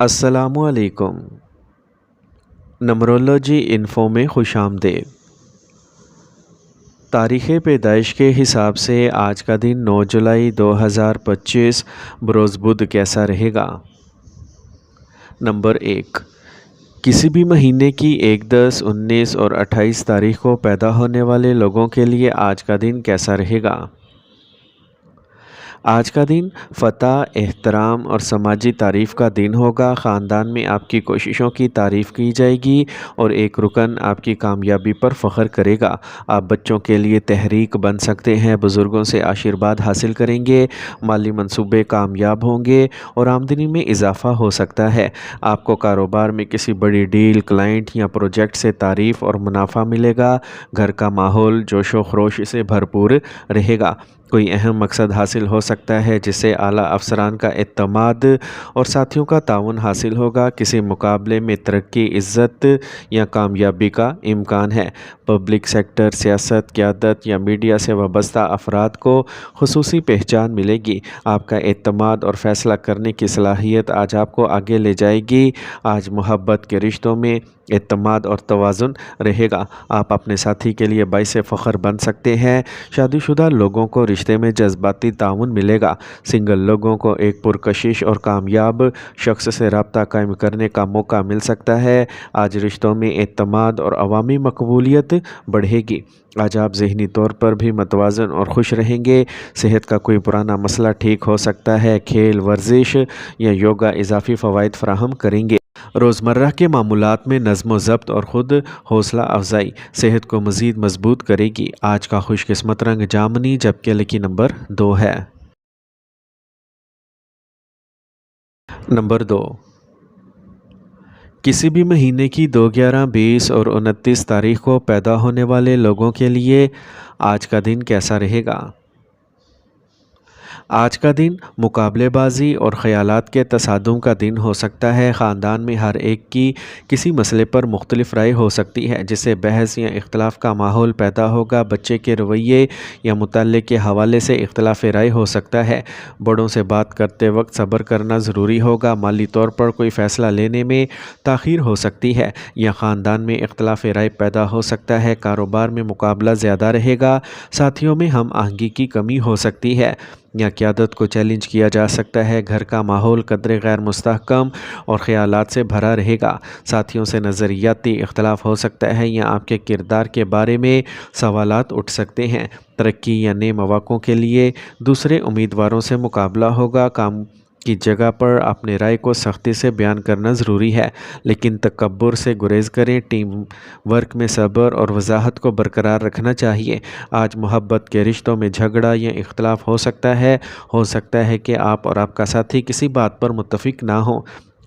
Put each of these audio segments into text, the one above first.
السلام علیکم۔ نمرولوجی انفو میں خوش آمدید۔ تاریخ پیدائش کے حساب سے آج کا دن 9 جولائی 2025 بروز بدھ کیسا رہے گا؟ نمبر 1، کسی بھی مہینے کی 1، 10، 19 اور 28 تاریخ کو پیدا ہونے والے لوگوں کے لیے آج کا دن کیسا رہے گا؟ آج کا دن فتح، احترام اور سماجی تعریف کا دن ہوگا۔ خاندان میں آپ کی کوششوں کی تعریف کی جائے گی اور ایک رکن آپ کی کامیابی پر فخر کرے گا۔ آپ بچوں کے لیے تحریک بن سکتے ہیں، بزرگوں سے آشیرواد حاصل کریں گے، مالی منصوبے کامیاب ہوں گے اور آمدنی میں اضافہ ہو سکتا ہے۔ آپ کو کاروبار میں کسی بڑی ڈیل، کلائنٹ یا پروجیکٹ سے تعریف اور منافع ملے گا۔ گھر کا ماحول جوش و خروش سے بھرپور رہے گا۔ کوئی اہم مقصد حاصل ہو سکتا ہے جس سے اعلیٰ افسران کا اعتماد اور ساتھیوں کا تعاون حاصل ہوگا۔ کسی مقابلے میں ترقی، عزت یا کامیابی کا امکان ہے۔ پبلک سیکٹر، سیاست، قیادت یا میڈیا سے وابستہ افراد کو خصوصی پہچان ملے گی۔ آپ کا اعتماد اور فیصلہ کرنے کی صلاحیت آج آپ کو آگے لے جائے گی۔ آج محبت کے رشتوں میں اعتماد اور توازن رہے گا۔ آپ اپنے ساتھی کے لیے باعث فخر بن سکتے ہیں۔ شادی شدہ لوگوں کو رشتے میں جذباتی تعاون ملے گا۔ سنگل لوگوں کو ایک پرکشش اور کامیاب شخص سے رابطہ قائم کرنے کا موقع مل سکتا ہے۔ آج رشتوں میں اعتماد اور عوامی مقبولیت بڑھے گی۔ آج آپ ذہنی طور پر بھی متوازن اور خوش رہیں گے۔ صحت کا کوئی پرانا مسئلہ ٹھیک ہو سکتا ہے۔ کھیل، ورزش یا یوگا اضافی فوائد فراہم کریں گے۔ روزمرہ کے معمولات میں نظم و ضبط اور خود حوصلہ افزائی صحت کو مزید مضبوط کرے گی۔ آج کا خوش قسمت رنگ جامنی جبکہ لکی نمبر 2 ہے۔ نمبر 2، کسی بھی مہینے کی 2، 11، 20 اور 29 تاریخ کو پیدا ہونے والے لوگوں کے لیے آج کا دن کیسا رہے گا؟ آج کا دن مقابلے بازی اور خیالات کے تصادم کا دن ہو سکتا ہے۔ خاندان میں ہر ایک کی کسی مسئلے پر مختلف رائے ہو سکتی ہے جس سے بحث یا اختلاف کا ماحول پیدا ہوگا۔ بچے کے رویے یا مطالعے کے حوالے سے اختلاف رائے ہو سکتا ہے۔ بڑوں سے بات کرتے وقت صبر کرنا ضروری ہوگا۔ مالی طور پر کوئی فیصلہ لینے میں تاخیر ہو سکتی ہے یا خاندان میں اختلاف رائے پیدا ہو سکتا ہے۔ کاروبار میں مقابلہ زیادہ رہے گا۔ ساتھیوں میں ہم آہنگی کی کمی ہو سکتی ہے یا قیادت کو چیلنج کیا جا سکتا ہے۔ گھر کا ماحول قدرے غیر مستحکم اور خیالات سے بھرا رہے گا۔ ساتھیوں سے نظریاتی اختلاف ہو سکتا ہے یا آپ کے کردار کے بارے میں سوالات اٹھ سکتے ہیں۔ ترقی یا نئے مواقعوں کے لیے دوسرے امیدواروں سے مقابلہ ہوگا۔ کام کی جگہ پر اپنے رائے کو سختی سے بیان کرنا ضروری ہے لیکن تکبر سے گریز کریں۔ ٹیم ورک میں صبر اور وضاحت کو برقرار رکھنا چاہیے۔ آج محبت کے رشتوں میں جھگڑا یا اختلاف ہو سکتا ہے کہ آپ اور آپ کا ساتھی کسی بات پر متفق نہ ہوں۔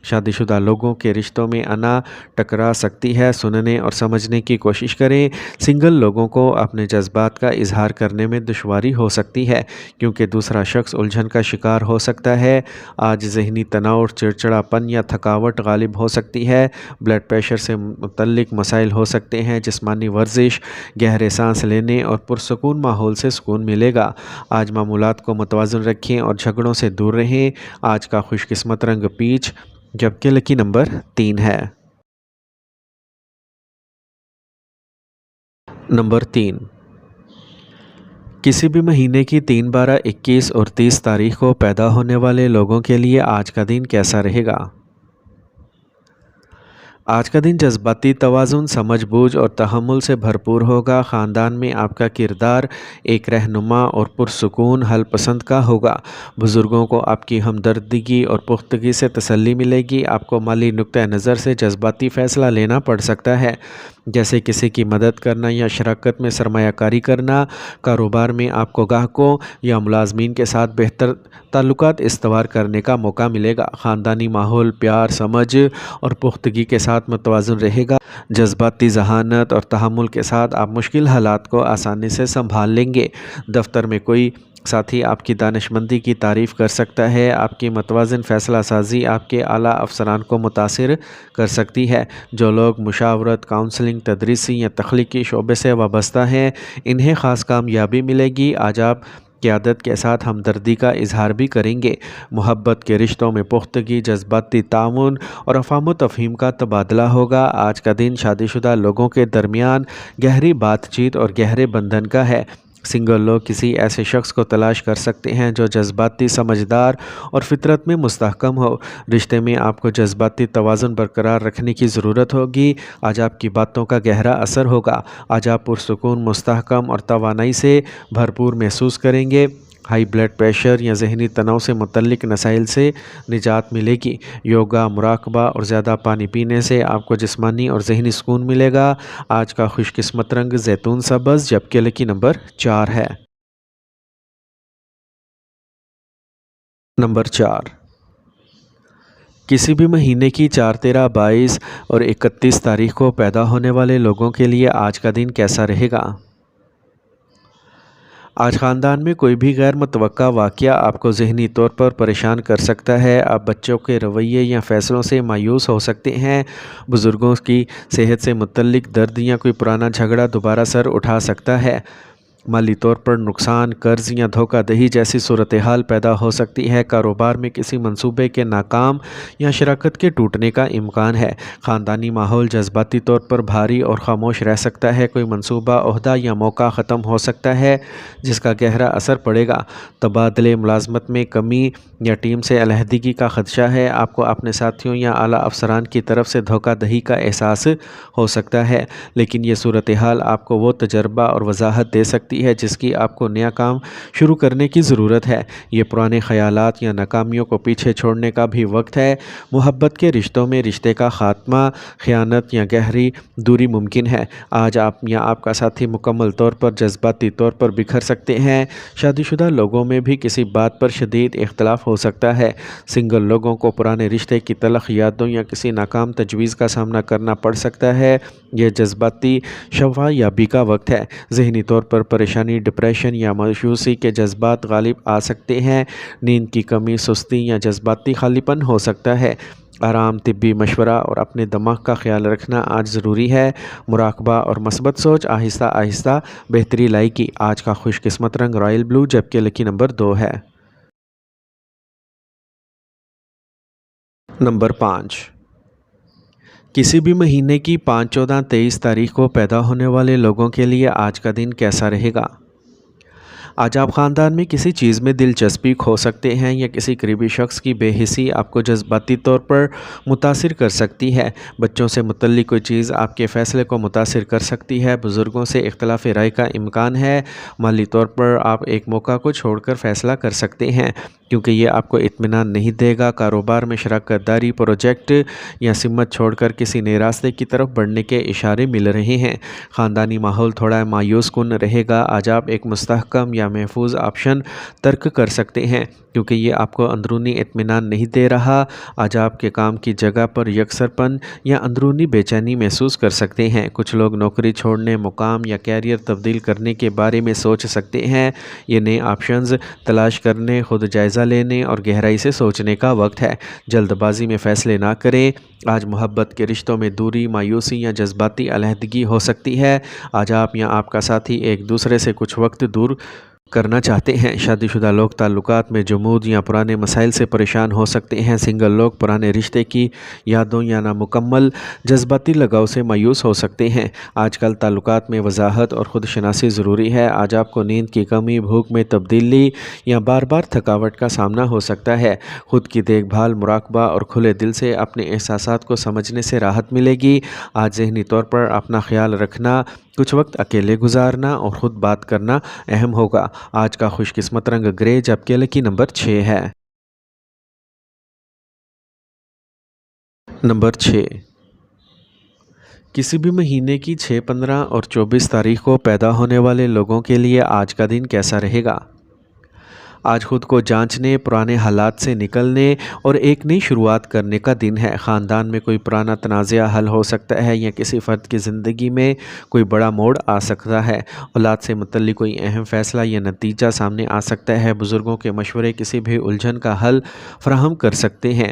شادی شدہ لوگوں کے رشتوں میں انا ٹکرا سکتی ہے۔ سننے اور سمجھنے کی کوشش کریں۔ سنگل لوگوں کو اپنے جذبات کا اظہار کرنے میں دشواری ہو سکتی ہے کیونکہ دوسرا شخص الجھن کا شکار ہو سکتا ہے۔ آج ذہنی تناؤ، چڑچڑاپن یا تھکاوٹ غالب ہو سکتی ہے۔ بلڈ پریشر سے متعلق مسائل ہو سکتے ہیں۔ جسمانی ورزش، گہرے سانس لینے اور پرسکون ماحول سے سکون ملے گا۔ آج معمولات کو متوازن رکھیں اور جھگڑوں سے دور رہیں۔ آج کا خوش قسمت رنگ پیچ جبکہ لکی نمبر 3 ہے۔ نمبر 3، کسی بھی مہینے کی 3، 12، 21 اور 30 تاریخ کو پیدا ہونے والے لوگوں کے لیے آج کا دن کیسا رہے گا؟ آج کا دن جذباتی توازن، سمجھ بوجھ اور تحمل سے بھرپور ہوگا۔ خاندان میں آپ کا کردار ایک رہنما اور پرسکون حل پسند کا ہوگا۔ بزرگوں کو آپ کی ہمدردی اور پختگی سے تسلی ملے گی۔ آپ کو مالی نقطہ نظر سے جذباتی فیصلہ لینا پڑ سکتا ہے جیسے کسی کی مدد کرنا یا شراکت میں سرمایہ کاری کرنا۔ کاروبار میں آپ کو گاہکوں یا ملازمین کے ساتھ بہتر تعلقات استوار کرنے کا موقع ملے گا۔ خاندانی ماحول پیار، سمجھ اور پختگی کے ساتھ متوازن رہے گا۔ جذباتی ذہانت اور تحمل کے ساتھ آپ مشکل حالات کو آسانی سے سنبھال لیں گے۔ دفتر میں کوئی ساتھی آپ کی دانشمندی کی تعریف کر سکتا ہے۔ آپ کی متوازن فیصلہ سازی آپ کے اعلیٰ افسران کو متاثر کر سکتی ہے۔ جو لوگ مشاورت، کاؤنسلنگ، تدریسی یا تخلیقی شعبے سے وابستہ ہیں انہیں خاص کامیابی ملے گی۔ آج آپ قیادت کے ساتھ ہمدردی کا اظہار بھی کریں گے۔ محبت کے رشتوں میں پختگی، جذباتی تعاون اور افہام و تفہیم کا تبادلہ ہوگا۔ آج کا دن شادی شدہ لوگوں کے درمیان گہری بات چیت اور گہرے بندھن کا ہے۔ سنگل لوگ کسی ایسے شخص کو تلاش کر سکتے ہیں جو جذباتی، سمجھدار اور فطرت میں مستحکم ہو۔ رشتے میں آپ کو جذباتی توازن برقرار رکھنے کی ضرورت ہوگی۔ آج آپ کی باتوں کا گہرا اثر ہوگا۔ آج آپ پرسکون، مستحکم اور توانائی سے بھرپور محسوس کریں گے۔ ہائی بلڈ پریشر یا ذہنی تناؤ سے متعلق مسائل سے نجات ملے گی۔ یوگا، مراقبہ اور زیادہ پانی پینے سے آپ کو جسمانی اور ذہنی سکون ملے گا۔ آج کا خوش قسمت رنگ زیتون سبز جبکہ لکی نمبر 4 ہے۔ نمبر 4، کسی بھی مہینے کی 4، 13، 22 اور 31 تاریخ کو پیدا ہونے والے لوگوں کے لیے آج کا دن کیسا رہے گا؟ آج خاندان میں کوئی بھی غیر متوقع واقعہ آپ کو ذہنی طور پر پریشان کر سکتا ہے۔ آپ بچوں کے رویے یا فیصلوں سے مایوس ہو سکتے ہیں۔ بزرگوں کی صحت سے متعلق درد یا کوئی پرانا جھگڑا دوبارہ سر اٹھا سکتا ہے۔ مالی طور پر نقصان، قرض یا دھوکہ دہی جیسی صورتحال پیدا ہو سکتی ہے۔ کاروبار میں کسی منصوبے کے ناکام یا شراکت کے ٹوٹنے کا امکان ہے۔ خاندانی ماحول جذباتی طور پر بھاری اور خاموش رہ سکتا ہے۔ کوئی منصوبہ، عہدہ یا موقع ختم ہو سکتا ہے جس کا گہرا اثر پڑے گا۔ تبادلے ملازمت میں کمی یا ٹیم سے علیحدگی کا خدشہ ہے۔ آپ کو اپنے ساتھیوں یا اعلیٰ افسران کی طرف سے دھوکہ دہی کا احساس ہو سکتا ہے، لیکن یہ صورتحال آپ کو وہ تجربہ اور وضاحت دے سکتی ہے جس کی آپ کو نیا کام شروع کرنے کی ضرورت ہے۔ یہ پرانے خیالات یا ناکامیوں کو پیچھے چھوڑنے کا بھی وقت ہے۔ محبت کے رشتوں میں رشتے کا خاتمہ، خیانت یا گہری دوری ممکن ہے۔ آج آپ یا آپ کا ساتھی مکمل طور پر جذباتی طور پر بکھر سکتے ہیں۔ شادی شدہ لوگوں میں بھی کسی بات پر شدید اختلاف ہو سکتا ہے۔ سنگل لوگوں کو پرانے رشتے کی تلخ یادوں یا کسی ناکام تجویز کا سامنا کرنا پڑ سکتا ہے۔ یہ جذباتی شفا یابی کا وقت ہے۔ ذہنی طور پر پریشانی، ڈپریشن یا مایوسی کے جذبات غالب آ سکتے ہیں۔ نیند کی کمی، سستی یا جذباتی خالی پن ہو سکتا ہے۔ آرام، طبی مشورہ اور اپنے دماغ کا خیال رکھنا آج ضروری ہے۔ مراقبہ اور مثبت سوچ آہستہ آہستہ بہتری لائے گی۔ آج کا خوش قسمت رنگ رائل بلو جبکہ لکی نمبر 2 ہے۔ نمبر 5، کسی بھی مہینے کی 5، 14، 23 تاریخ کو پیدا ہونے والے لوگوں کے لیے آج کا دن کیسا رہے گا؟ آج آپ خاندان میں کسی چیز میں دلچسپی کھو سکتے ہیں یا کسی قریبی شخص کی بے حسی آپ کو جذباتی طور پر متاثر کر سکتی ہے۔ بچوں سے متعلق کوئی چیز آپ کے فیصلے کو متاثر کر سکتی ہے۔ بزرگوں سے اختلاف رائے کا امکان ہے۔ مالی طور پر آپ ایک موقع کو چھوڑ کر فیصلہ کر سکتے ہیں کیونکہ یہ آپ کو اطمینان نہیں دے گا۔ کاروبار میں شراکت داری، پروجیکٹ یا سمت چھوڑ کر کسی نئے راستے کی طرف بڑھنے کے اشارے مل رہے ہیں۔ خاندانی ماحول تھوڑا مایوس کن رہے گا۔ آج آپ ایک مستحکم یا محفوظ آپشن ترک کر سکتے ہیں کیونکہ یہ آپ کو اندرونی اطمینان نہیں دے رہا۔ آج آپ کے کام کی جگہ پر یکسر پن یا اندرونی بے چینی محسوس کر سکتے ہیں۔ کچھ لوگ نوکری چھوڑنے، مقام یا کیریئر تبدیل کرنے کے بارے میں سوچ سکتے ہیں۔ یہ نئے آپشنز تلاش کرنے، خود جائزہ لینے اور گہرائی سے سوچنے کا وقت ہے۔ جلد بازی میں فیصلے نہ کریں۔ آج محبت کے رشتوں میں دوری، مایوسی یا جذباتی علیحدگی ہو سکتی ہے۔ آج آپ یا آپ کا ساتھی ایک دوسرے سے کچھ وقت دور کرنا چاہتے ہیں۔ شادی شدہ لوگ تعلقات میں جمود یا پرانے مسائل سے پریشان ہو سکتے ہیں۔ سنگل لوگ پرانے رشتے کی یادوں یا نامکمل جذباتی لگاؤ سے مایوس ہو سکتے ہیں۔ آج کل تعلقات میں وضاحت اور خود شناسی ضروری ہے۔ آج آپ کو نیند کی کمی، بھوک میں تبدیلی یا بار بار تھکاوٹ کا سامنا ہو سکتا ہے۔ خود کی دیکھ بھال، مراقبہ اور کھلے دل سے اپنے احساسات کو سمجھنے سے راحت ملے گی۔ آج ذہنی طور پر اپنا خیال رکھنا، کچھ وقت اکیلے گزارنا اور خود بات کرنا اہم ہوگا۔ آج کا خوش قسمت رنگ گرے جبکہ لکی نمبر 6 ہے۔ نمبر 6، کسی بھی مہینے کی 6، 15 اور 24 تاریخ کو پیدا ہونے والے لوگوں کے لیے آج کا دن کیسا رہے گا؟ آج خود کو جانچنے، پرانے حالات سے نکلنے اور ایک نئی شروعات کرنے کا دن ہے۔ خاندان میں کوئی پرانا تنازعہ حل ہو سکتا ہے یا کسی فرد کی زندگی میں کوئی بڑا موڑ آ سکتا ہے۔ اولاد سے متعلق کوئی اہم فیصلہ یا نتیجہ سامنے آ سکتا ہے۔ بزرگوں کے مشورے کسی بھی الجھن کا حل فراہم کر سکتے ہیں۔